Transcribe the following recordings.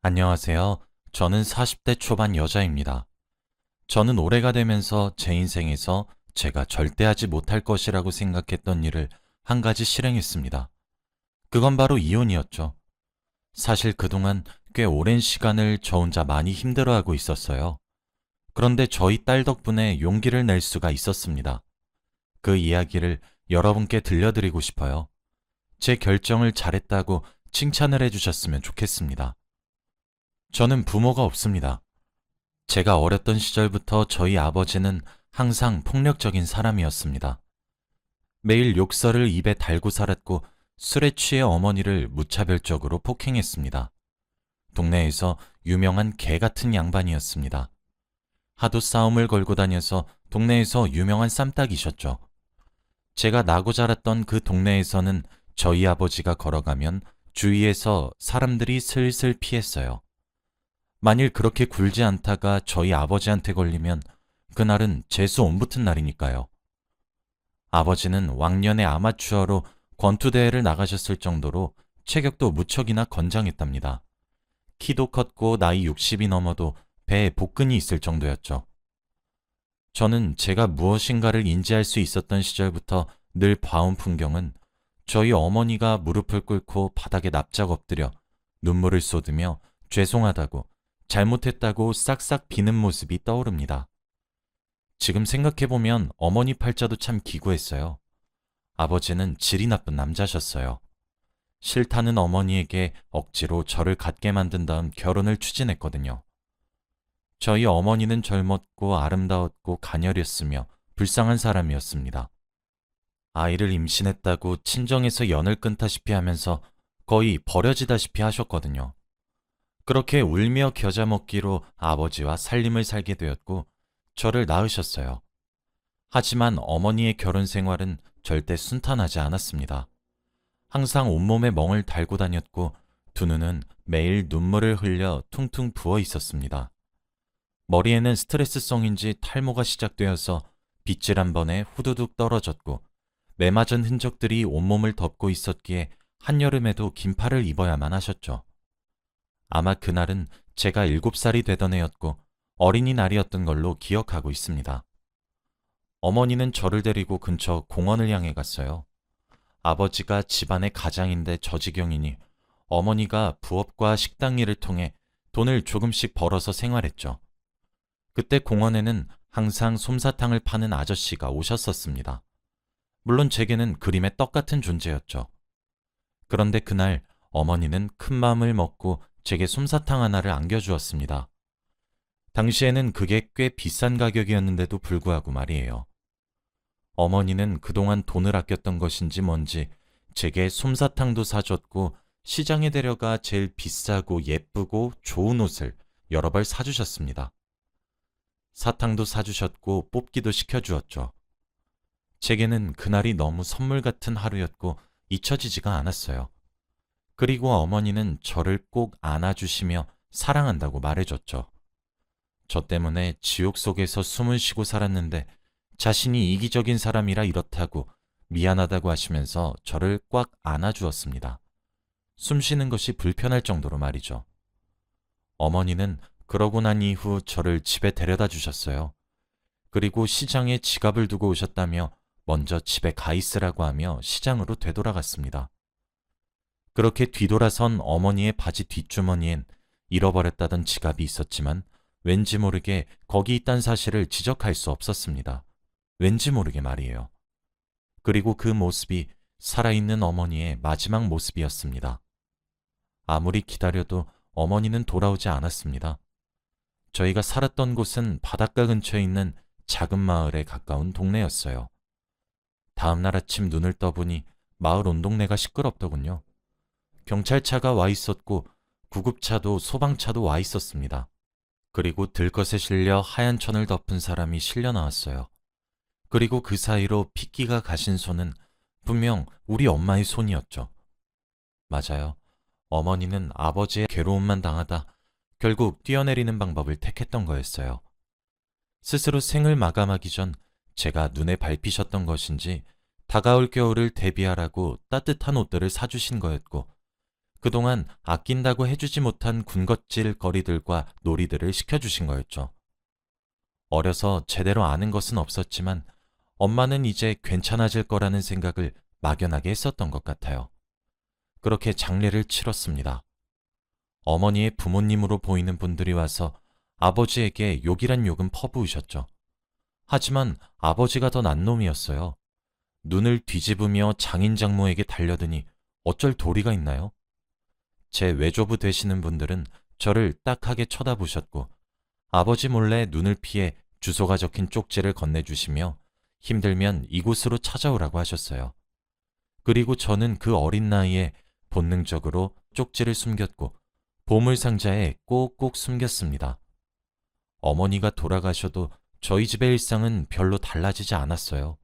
안녕하세요. 저는 40대 초반 여자입니다. 저는 올해가 되면서 제 인생에서 제가 절대 하지 못할 것이라고 생각했던 일을 한 가지 실행했습니다. 그건 바로 이혼이었죠. 사실 그동안 꽤 오랜 시간을 저 혼자 많이 힘들어하고 있었어요. 그런데 저희 딸 덕분에 용기를 낼 수가 있었습니다. 그 이야기를 여러분께 들려드리고 싶어요. 제 결정을 잘했다고 칭찬을 해주셨으면 좋겠습니다. 저는 부모가 없습니다. 제가 어렸던 시절부터 저희 아버지는 항상 폭력적인 사람이었습니다. 매일 욕설을 입에 달고 살았고 술에 취해 어머니를 무차별적으로 폭행했습니다. 동네에서 유명한 개 같은 양반이었습니다. 하도 싸움을 걸고 다녀서 동네에서 유명한 쌈딱이셨죠. 제가 나고 자랐던 그 동네에서는 저희 아버지가 걸어가면 주위에서 사람들이 슬슬 피했어요. 만일 그렇게 굴지 않다가 저희 아버지한테 걸리면 그날은 재수 온 붙은 날이니까요. 아버지는 왕년에 아마추어로 권투대회를 나가셨을 정도로 체격도 무척이나 건장했답니다. 키도 컸고 나이 60이 넘어도 배에 복근이 있을 정도였죠. 저는 제가 무엇인가를 인지할 수 있었던 시절부터 늘 봐온 풍경은 저희 어머니가 무릎을 꿇고 바닥에 납작 엎드려 눈물을 쏟으며 죄송하다고 잘못했다고 싹싹 비는 모습이 떠오릅니다. 지금 생각해보면 어머니 팔자도 참 기구했어요. 아버지는 질이 나쁜 남자셨어요. 싫다는 어머니에게 억지로 저를 갖게 만든 다음 결혼을 추진했거든요. 저희 어머니는 젊었고 아름다웠고 가녀렸으며 불쌍한 사람이었습니다. 아이를 임신했다고 친정에서 연을 끊다시피 하면서 거의 버려지다시피 하셨거든요. 그렇게 울며 겨자 먹기로 아버지와 살림을 살게 되었고 저를 낳으셨어요. 하지만 어머니의 결혼 생활은 절대 순탄하지 않았습니다. 항상 온몸에 멍을 달고 다녔고 두 눈은 매일 눈물을 흘려 퉁퉁 부어 있었습니다. 머리에는 스트레스성인지 탈모가 시작되어서 빗질 한 번에 후두둑 떨어졌고 매맞은 흔적들이 온몸을 덮고 있었기에 한여름에도 긴팔을 입어야만 하셨죠. 아마 그날은 제가 7살이 되던 해였고 어린이날이었던 걸로 기억하고 있습니다. 어머니는 저를 데리고 근처 공원을 향해 갔어요. 아버지가 집안의 가장인데 저지경이니 어머니가 부업과 식당 일을 통해 돈을 조금씩 벌어서 생활했죠. 그때 공원에는 항상 솜사탕을 파는 아저씨가 오셨었습니다. 물론 제게는 그림의 떡 같은 존재였죠. 그런데 그날 어머니는 큰 마음을 먹고 제게 솜사탕 하나를 안겨주었습니다. 당시에는 그게 꽤 비싼 가격이었는데도 불구하고 말이에요. 어머니는 그동안 돈을 아꼈던 것인지 뭔지 제게 솜사탕도 사줬고 시장에 데려가 제일 비싸고 예쁘고 좋은 옷을 여러 벌 사주셨습니다. 사탕도 사주셨고 뽑기도 시켜주었죠. 제게는 그날이 너무 선물 같은 하루였고 잊혀지지가 않았어요. 그리고 어머니는 저를 꼭 안아주시며 사랑한다고 말해줬죠. 저 때문에 지옥 속에서 숨을 쉬고 살았는데 자신이 이기적인 사람이라 이렇다고 미안하다고 하시면서 저를 꽉 안아주었습니다. 숨 쉬는 것이 불편할 정도로 말이죠. 어머니는 그러고 난 이후 저를 집에 데려다 주셨어요. 그리고 시장에 지갑을 두고 오셨다며 먼저 집에 가 있으라고 하며 시장으로 되돌아갔습니다. 그렇게 뒤돌아선 어머니의 바지 뒷주머니엔 잃어버렸다던 지갑이 있었지만 왠지 모르게 거기 있단 사실을 지적할 수 없었습니다. 왠지 모르게 말이에요. 그리고 그 모습이 살아있는 어머니의 마지막 모습이었습니다. 아무리 기다려도 어머니는 돌아오지 않았습니다. 저희가 살았던 곳은 바닷가 근처에 있는 작은 마을에 가까운 동네였어요. 다음 날 아침 눈을 떠보니 마을 온 동네가 시끄럽더군요. 경찰차가 와 있었고 구급차도 소방차도 와 있었습니다. 그리고 들것에 실려 하얀 천을 덮은 사람이 실려 나왔어요. 그리고 그 사이로 핏기가 가신 손은 분명 우리 엄마의 손이었죠. 맞아요. 어머니는 아버지의 괴로움만 당하다 결국 뛰어내리는 방법을 택했던 거였어요. 스스로 생을 마감하기 전 제가 눈에 밟히셨던 것인지 다가올 겨울을 대비하라고 따뜻한 옷들을 사주신 거였고 그동안 아낀다고 해주지 못한 군것질 거리들과 놀이들을 시켜주신 거였죠. 어려서 제대로 아는 것은 없었지만 엄마는 이제 괜찮아질 거라는 생각을 막연하게 했었던 것 같아요. 그렇게 장례를 치렀습니다. 어머니의 부모님으로 보이는 분들이 와서 아버지에게 욕이란 욕은 퍼부으셨죠. 하지만 아버지가 더 난 놈이었어요. 눈을 뒤집으며 장인장모에게 달려드니 어쩔 도리가 있나요? 제 외조부 되시는 분들은 저를 딱하게 쳐다보셨고 아버지 몰래 눈을 피해 주소가 적힌 쪽지를 건네주시며 힘들면 이곳으로 찾아오라고 하셨어요. 그리고 저는 그 어린 나이에 본능적으로 쪽지를 숨겼고 보물상자에 꼭꼭 숨겼습니다. 어머니가 돌아가셔도 저희 집의 일상은 별로 달라지지 않았어요.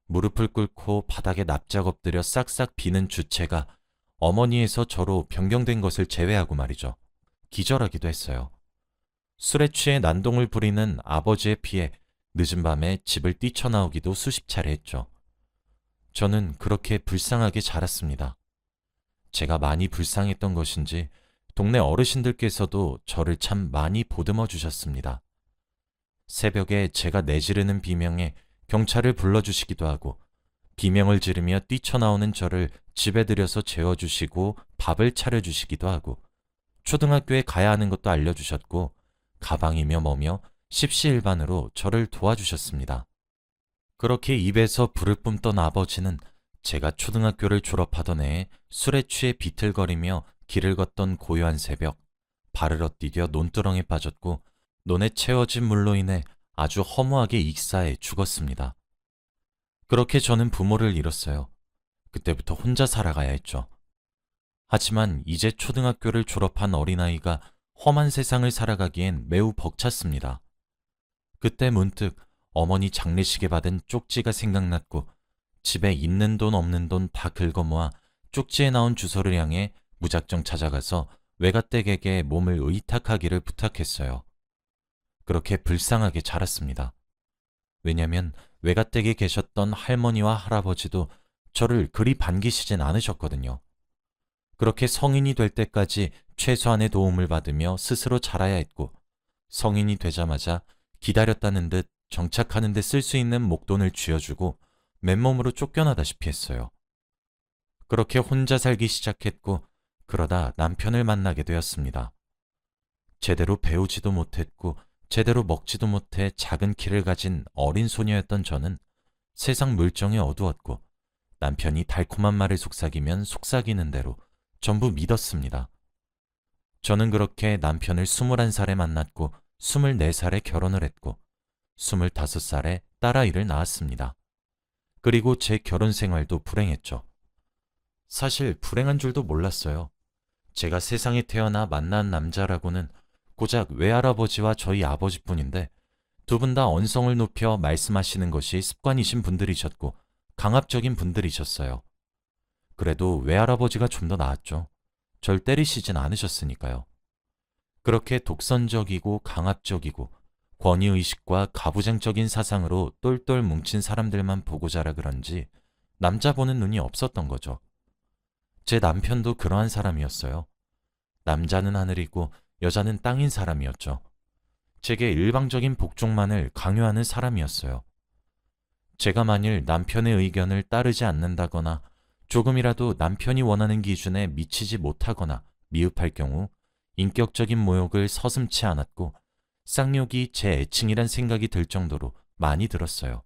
무릎을 꿇고 바닥에 납작 엎드려 싹싹 비는 주체가 어머니에서 저로 변경된 것을 제외하고 말이죠. 기절하기도 했어요. 술에 취해 난동을 부리는 아버지에 피해 늦은 밤에 집을 뛰쳐나오기도 수십 차례 했죠. 저는 그렇게 불쌍하게 자랐습니다. 제가 많이 불쌍했던 것인지 동네 어르신들께서도 저를 참 많이 보듬어 주셨습니다. 새벽에 제가 내지르는 비명에 경찰을 불러주시기도 하고 비명을 지르며 뛰쳐나오는 저를 집에 들여서 재워주시고 밥을 차려주시기도 하고 초등학교에 가야 하는 것도 알려주셨고 가방이며 뭐며 십시일반으로 저를 도와주셨습니다. 그렇게 입에서 불을 뿜던 아버지는 제가 초등학교를 졸업하던 해에 술에 취해 비틀거리며 길을 걷던 고요한 새벽, 발을 엇디뎌 논두렁에 빠졌고 논에 채워진 물로 인해 아주 허무하게 익사해 죽었습니다. 그렇게 저는 부모를 잃었어요. 그때부터 혼자 살아가야 했죠. 하지만 이제 초등학교를 졸업한 어린아이가 험한 세상을 살아가기엔 매우 벅찼습니다. 그때 문득 어머니 장례식에 받은 쪽지가 생각났고 집에 있는 돈 없는 돈 다 긁어모아 쪽지에 나온 주소를 향해 무작정 찾아가서 외가댁에게 몸을 의탁하기를 부탁했어요. 그렇게 불쌍하게 자랐습니다. 왜냐면 외가댁에 계셨던 할머니와 할아버지도 저를 그리 반기시진 않으셨거든요. 그렇게 성인이 될 때까지 최소한의 도움을 받으며 스스로 자라야 했고 성인이 되자마자 기다렸다는 듯 정착하는 데 쓸 수 있는 목돈을 쥐어주고 맨몸으로 쫓겨나다시피 했어요. 그렇게 혼자 살기 시작했고 그러다 남편을 만나게 되었습니다. 제대로 배우지도 못했고 제대로 먹지도 못해 작은 키를 가진 어린 소녀였던 저는 세상 물정에 어두웠고 남편이 달콤한 말을 속삭이면 속삭이는 대로 전부 믿었습니다. 저는 그렇게 남편을 21살에 만났고 24살에 결혼을 했고 25살에 딸아이를 낳았습니다. 그리고 제 결혼 생활도 불행했죠. 사실 불행한 줄도 몰랐어요. 제가 세상에 태어나 만난 남자라고는 고작 외할아버지와 저희 아버지뿐인데 두 분 다 언성을 높여 말씀하시는 것이 습관이신 분들이셨고 강압적인 분들이셨어요. 그래도 외할아버지가 좀 더 나았죠. 절 때리시진 않으셨으니까요. 그렇게 독선적이고 강압적이고 권위의식과 가부장적인 사상으로 똘똘 뭉친 사람들만 보고 자라 그런지 남자 보는 눈이 없었던 거죠. 제 남편도 그러한 사람이었어요. 남자는 하늘이고 여자는 땅인 사람이었죠. 제게 일방적인 복종만을 강요하는 사람이었어요. 제가 만일 남편의 의견을 따르지 않는다거나 조금이라도 남편이 원하는 기준에 미치지 못하거나 미흡할 경우 인격적인 모욕을 서슴지 않았고 쌍욕이 제 애칭이란 생각이 들 정도로 많이 들었어요.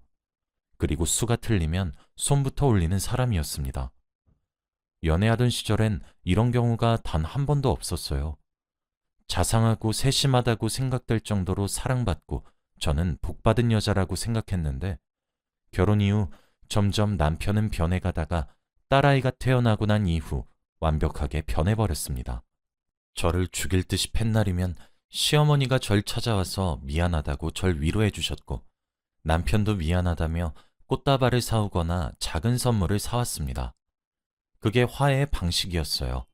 그리고 수가 틀리면 손부터 올리는 사람이었습니다. 연애하던 시절엔 이런 경우가 단 한 번도 없었어요. 자상하고 세심하다고 생각될 정도로 사랑받고 저는 복받은 여자라고 생각했는데 결혼 이후 점점 남편은 변해가다가 딸아이가 태어나고 난 이후 완벽하게 변해버렸습니다. 저를 죽일 듯이 팬 날이면 시어머니가 절 찾아와서 미안하다고 절 위로해 주셨고 남편도 미안하다며 꽃다발을 사오거나 작은 선물을 사왔습니다. 그게 화해의 방식이었어요.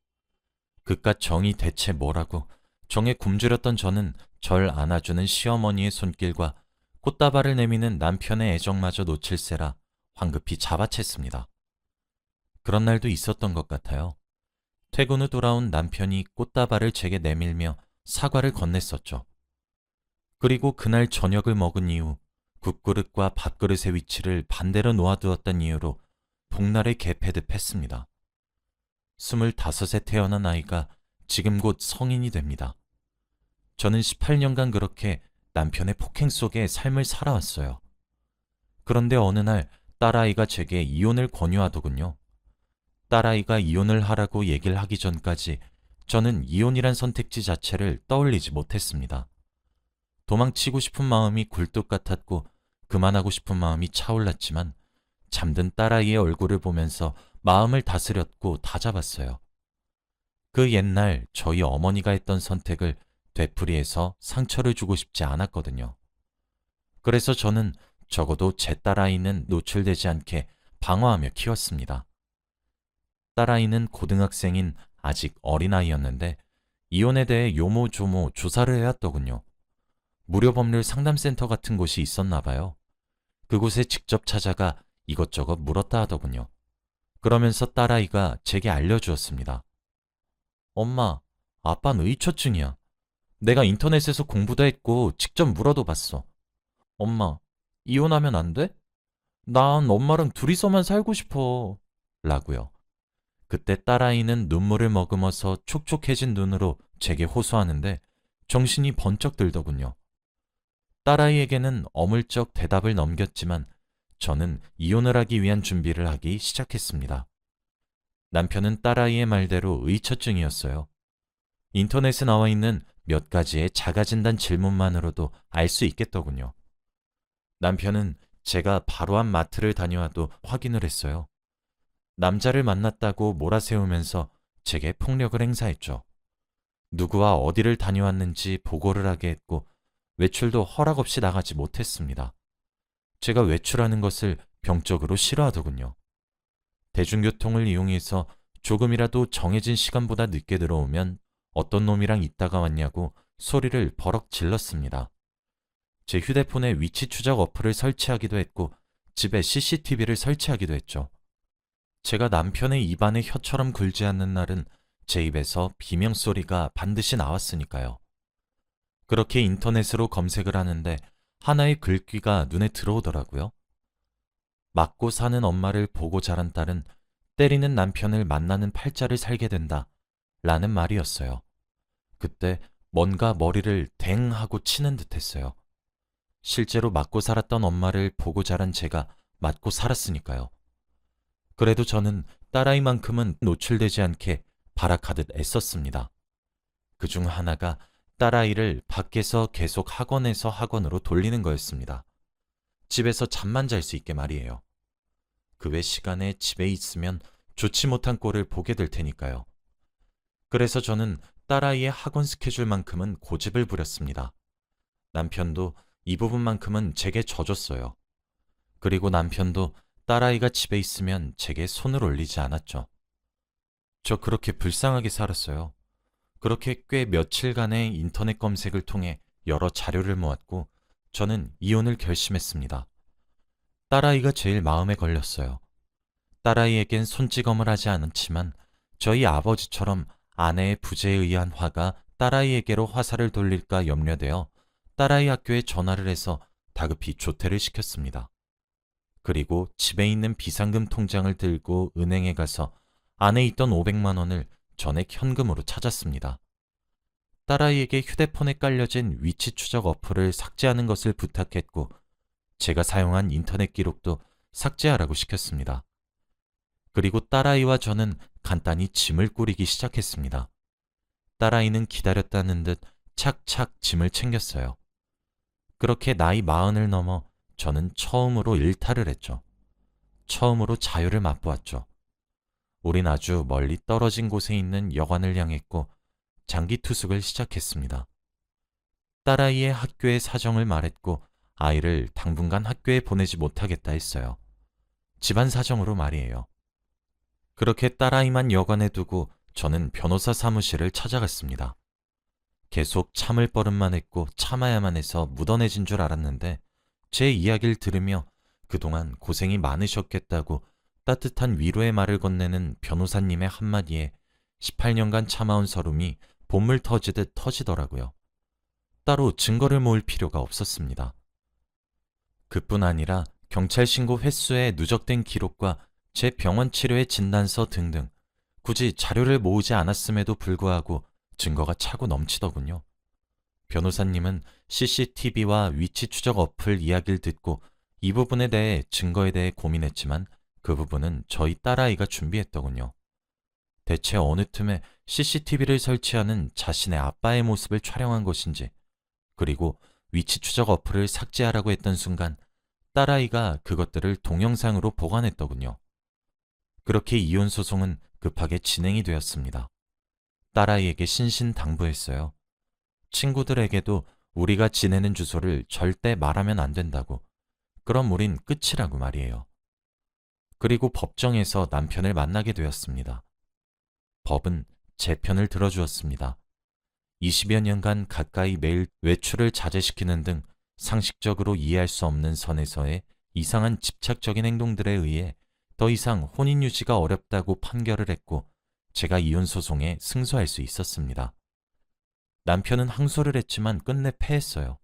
그깟 정이 대체 뭐라고 정에 굶주렸던 저는 절 안아주는 시어머니의 손길과 꽃다발을 내미는 남편의 애정마저 놓칠세라 황급히 잡아챘습니다. 그런 날도 있었던 것 같아요. 퇴근 후 돌아온 남편이 꽃다발을 제게 내밀며 사과를 건넸었죠. 그리고 그날 저녁을 먹은 이후 국그릇과 밥그릇의 위치를 반대로 놓아두었던 이유로 복날을 개패듯 했습니다. 25에 태어난 아이가 지금 곧 성인이 됩니다. 저는 18년간 그렇게 남편의 폭행 속에 삶을 살아왔어요. 그런데 어느 날 딸아이가 제게 이혼을 권유하더군요. 딸아이가 이혼을 하라고 얘기를 하기 전까지 저는 이혼이란 선택지 자체를 떠올리지 못했습니다. 도망치고 싶은 마음이 굴뚝 같았고 그만하고 싶은 마음이 차올랐지만 잠든 딸아이의 얼굴을 보면서 마음을 다스렸고 다잡았어요. 그 옛날 저희 어머니가 했던 선택을 되풀이해서 상처를 주고 싶지 않았거든요. 그래서 저는 적어도 제 딸아이는 노출되지 않게 방어하며 키웠습니다. 딸아이는 고등학생인 아직 어린아이였는데 이혼에 대해 요모조모 조사를 해왔더군요. 무료법률 상담센터 같은 곳이 있었나 봐요. 그곳에 직접 찾아가 이것저것 물었다 하더군요. 그러면서 딸아이가 제게 알려주었습니다. 엄마, 아빠는 의처증이야. 내가 인터넷에서 공부도 했고 직접 물어도 봤어. 엄마, 이혼하면 안 돼? 난 엄마랑 둘이서만 살고 싶어. 라고요. 그때 딸아이는 눈물을 머금어서 촉촉해진 눈으로 제게 호소하는데 정신이 번쩍 들더군요. 딸아이에게는 어물쩍 대답을 넘겼지만 저는 이혼을 하기 위한 준비를 하기 시작했습니다. 남편은 딸아이의 말대로 의처증이었어요. 인터넷에 나와 있는 몇 가지의 자가진단 질문만으로도 알 수 있겠더군요. 남편은 제가 바로 앞 마트를 다녀와도 확인을 했어요. 남자를 만났다고 몰아세우면서 제게 폭력을 행사했죠. 누구와 어디를 다녀왔는지 보고를 하게 했고 외출도 허락 없이 나가지 못했습니다. 제가 외출하는 것을 병적으로 싫어하더군요. 대중교통을 이용해서 조금이라도 정해진 시간보다 늦게 들어오면 어떤 놈이랑 있다가 왔냐고 소리를 버럭 질렀습니다. 제 휴대폰에 위치 추적 어플을 설치하기도 했고 집에 CCTV를 설치하기도 했죠. 제가 남편의 입안에 혀처럼 굴지 않는 날은 제 입에서 비명소리가 반드시 나왔으니까요. 그렇게 인터넷으로 검색을 하는데 하나의 글귀가 눈에 들어오더라고요. 맞고 사는 엄마를 보고 자란 딸은 때리는 남편을 만나는 팔자를 살게 된다 라는 말이었어요. 그때 뭔가 머리를 댕 하고 치는 듯 했어요. 실제로 맞고 살았던 엄마를 보고 자란 제가 맞고 살았으니까요. 그래도 저는 딸아이만큼은 노출되지 않게 발악하듯 애썼습니다. 그중 하나가 딸아이를 밖에서 계속 학원에서 학원으로 돌리는 거였습니다. 집에서 잠만 잘 수 있게 말이에요. 그 외 시간에 집에 있으면 좋지 못한 꼴을 보게 될 테니까요. 그래서 저는 딸아이의 학원 스케줄만큼은 고집을 부렸습니다. 남편도 이 부분만큼은 제게 져줬어요. 그리고 남편도 딸아이가 집에 있으면 제게 손을 올리지 않았죠. 저 그렇게 불쌍하게 살았어요. 그렇게 꽤 며칠간의 인터넷 검색을 통해 여러 자료를 모았고 저는 이혼을 결심했습니다. 딸아이가 제일 마음에 걸렸어요. 딸아이에겐 손찌검을 하지 않았지만 저희 아버지처럼 아내의 부재에 의한 화가 딸아이에게로 화살을 돌릴까 염려되어 딸아이 학교에 전화를 해서 다급히 조퇴를 시켰습니다. 그리고 집에 있는 비상금 통장을 들고 은행에 가서 안에 있던 500만 원을 전액 현금으로 찾았습니다. 딸아이에게 휴대폰에 깔려진 위치 추적 어플을 삭제하는 것을 부탁했고 제가 사용한 인터넷 기록도 삭제하라고 시켰습니다. 그리고 딸아이와 저는 간단히 짐을 꾸리기 시작했습니다. 딸아이는 기다렸다는 듯 착착 짐을 챙겼어요. 그렇게 나이 40을 넘어 저는 처음으로 일탈을 했죠. 처음으로 자유를 맛보았죠. 우린 아주 멀리 떨어진 곳에 있는 여관을 향했고 장기 투숙을 시작했습니다. 딸아이의 학교의 사정을 말했고 아이를 당분간 학교에 보내지 못하겠다 했어요. 집안 사정으로 말이에요. 그렇게 딸아이만 여관에 두고 저는 변호사 사무실을 찾아갔습니다. 계속 참을 버릇만 했고 참아야만 해서 묻어내진 줄 알았는데 제 이야기를 들으며 그동안 고생이 많으셨겠다고 따뜻한 위로의 말을 건네는 변호사님의 한마디에 18년간 참아온 서름이 본물 터지듯 터지더라고요. 따로 증거를 모을 필요가 없었습니다. 그뿐 아니라 경찰 신고 횟수에 누적된 기록과 제 병원 치료의 진단서 등등 굳이 자료를 모으지 않았음에도 불구하고 증거가 차고 넘치더군요. 변호사님은 CCTV와 위치 추적 어플 이야기를 듣고 이 부분에 대해 증거에 대해 고민했지만 그 부분은 저희 딸아이가 준비했더군요. 대체 어느 틈에 CCTV를 설치하는 자신의 아빠의 모습을 촬영한 것인지, 그리고 위치 추적 어플을 삭제하라고 했던 순간 딸아이가 그것들을 동영상으로 보관했더군요. 그렇게 이혼 소송은 급하게 진행이 되었습니다. 딸아이에게 신신당부했어요. 친구들에게도 우리가 지내는 주소를 절대 말하면 안 된다고. 그럼 우린 끝이라고 말이에요. 그리고 법정에서 남편을 만나게 되었습니다. 법은 제 편을 들어주었습니다. 20여 년간 가까이 매일 외출을 자제시키는 등 상식적으로 이해할 수 없는 선에서의 이상한 집착적인 행동들에 의해 더 이상 혼인 유지가 어렵다고 판결을 했고 제가 이혼 소송에 승소할 수 있었습니다. 남편은 항소를 했지만 끝내 패했어요.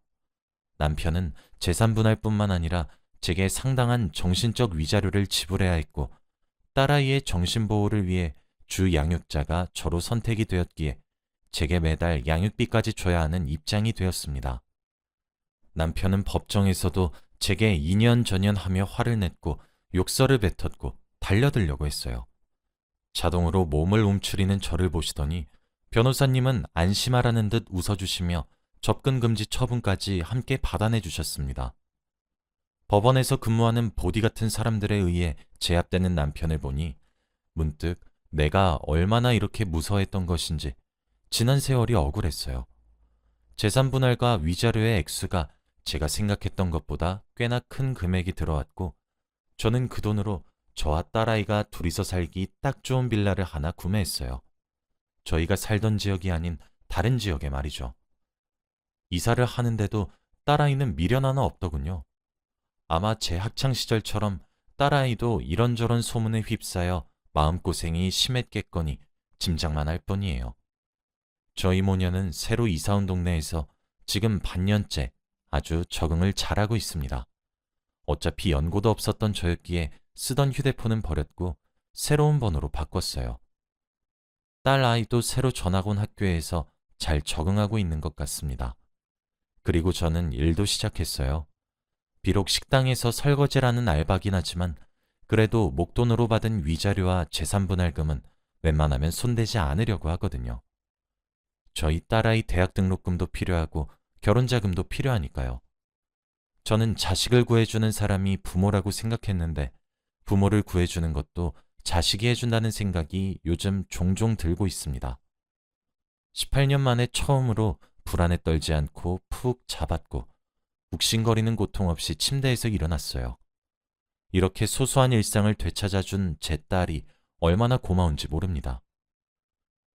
남편은 재산 분할뿐만 아니라 제게 상당한 정신적 위자료를 지불해야 했고 딸아이의 정신보호를 위해 주 양육자가 저로 선택이 되었기에 제게 매달 양육비까지 줘야 하는 입장이 되었습니다. 남편은 법정에서도 제게 이년저년하며 화를 냈고 욕설을 뱉었고 달려들려고 했어요. 자동으로 몸을 움츠리는 저를 보시더니 변호사님은 안심하라는 듯 웃어주시며 접근금지 처분까지 함께 받아내 주셨습니다. 법원에서 근무하는 보디 같은 사람들에 의해 제압되는 남편을 보니 문득 내가 얼마나 이렇게 무서워했던 것인지 지난 세월이 억울했어요. 재산분할과 위자료의 액수가 제가 생각했던 것보다 꽤나 큰 금액이 들어왔고 저는 그 돈으로 저와 딸아이가 둘이서 살기 딱 좋은 빌라를 하나 구매했어요. 저희가 살던 지역이 아닌 다른 지역에 말이죠. 이사를 하는데도 딸아이는 미련 하나 없더군요. 아마 제 학창시절처럼 딸아이도 이런저런 소문에 휩싸여 마음고생이 심했겠거니 짐작만 할 뿐이에요. 저희 모녀는 새로 이사 온 동네에서 지금 반년째 아주 적응을 잘하고 있습니다. 어차피 연고도 없었던 저였기에 쓰던 휴대폰은 버렸고 새로운 번호로 바꿨어요. 딸 아이도 새로 전학 온 학교에서 잘 적응하고 있는 것 같습니다. 그리고 저는 일도 시작했어요. 비록 식당에서 설거지라는 알바긴 하지만 그래도 목돈으로 받은 위자료와 재산분할금은 웬만하면 손대지 않으려고 하거든요. 저희 딸아이 대학 등록금도 필요하고 결혼자금도 필요하니까요. 저는 자식을 구해주는 사람이 부모라고 생각했는데 부모를 구해주는 것도 자식이 해준다는 생각이 요즘 종종 들고 있습니다. 18년 만에 처음으로 불안에 떨지 않고 푹 자봤고 욱신거리는 고통 없이 침대에서 일어났어요. 이렇게 소소한 일상을 되찾아준 제 딸이 얼마나 고마운지 모릅니다.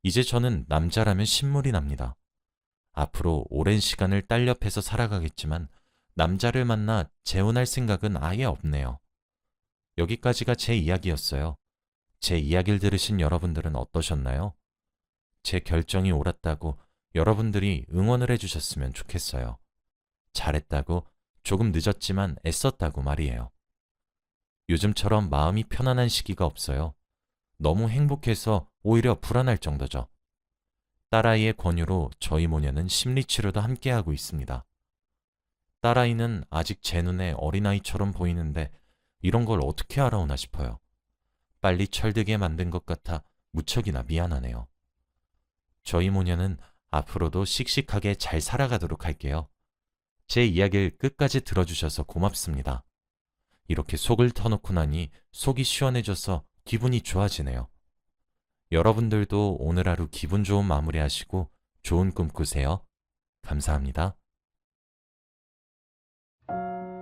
이제 저는 남자라면 신물이 납니다. 앞으로 오랜 시간을 딸 옆에서 살아가겠지만 남자를 만나 재혼할 생각은 아예 없네요. 여기까지가 제 이야기였어요. 제 이야기를 들으신 여러분들은 어떠셨나요? 제 결정이 옳았다고 여러분들이 응원을 해주셨으면 좋겠어요. 잘했다고, 조금 늦었지만 애썼다고 말이에요. 요즘처럼 마음이 편안한 시기가 없어요. 너무 행복해서 오히려 불안할 정도죠. 딸아이의 권유로 저희 모녀는 심리치료도 함께하고 있습니다. 딸아이는 아직 제 눈에 어린아이처럼 보이는데 이런 걸 어떻게 알아오나 싶어요. 빨리 철들게 만든 것 같아 무척이나 미안하네요. 저희 모녀는 앞으로도 씩씩하게 잘 살아가도록 할게요. 제 이야기를 끝까지 들어주셔서 고맙습니다. 이렇게 속을 터놓고 나니 속이 시원해져서 기분이 좋아지네요. 여러분들도 오늘 하루 기분 좋은 마무리 하시고 좋은 꿈 꾸세요. 감사합니다.